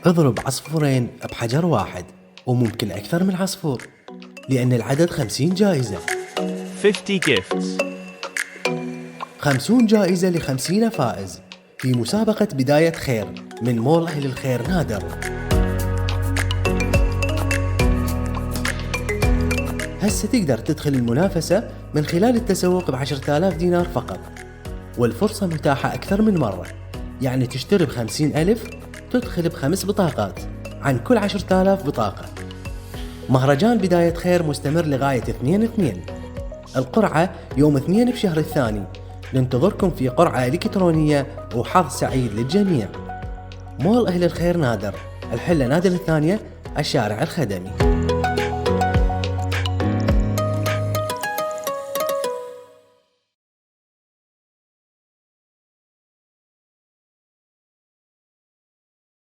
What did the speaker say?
اضرب عصفورين بحجر واحد، وممكن أكثر من عصفور، لأن العدد 50 جائزة. 50 gifts. 50 جائزة ل50 فائز في مسابقة بداية خير من مول أهل الخير نادر. هسه تقدر تدخل المنافسة من خلال التسوق ب10,000 دينار فقط، والفرصة متاحة أكثر من مرة، يعني تشتري ب50,000 تدخل ب5 بطاقات عن كل 10,000 بطاقة. مهرجان بداية خير مستمر لغاية 2/2. القرعة يوم 2 بشهر الثاني. ننتظركم في قرعة إلكترونية وحظ سعيد للجميع. مول أهل الخير نادر، الحلة نادر الثانية، الشارع الخدمي.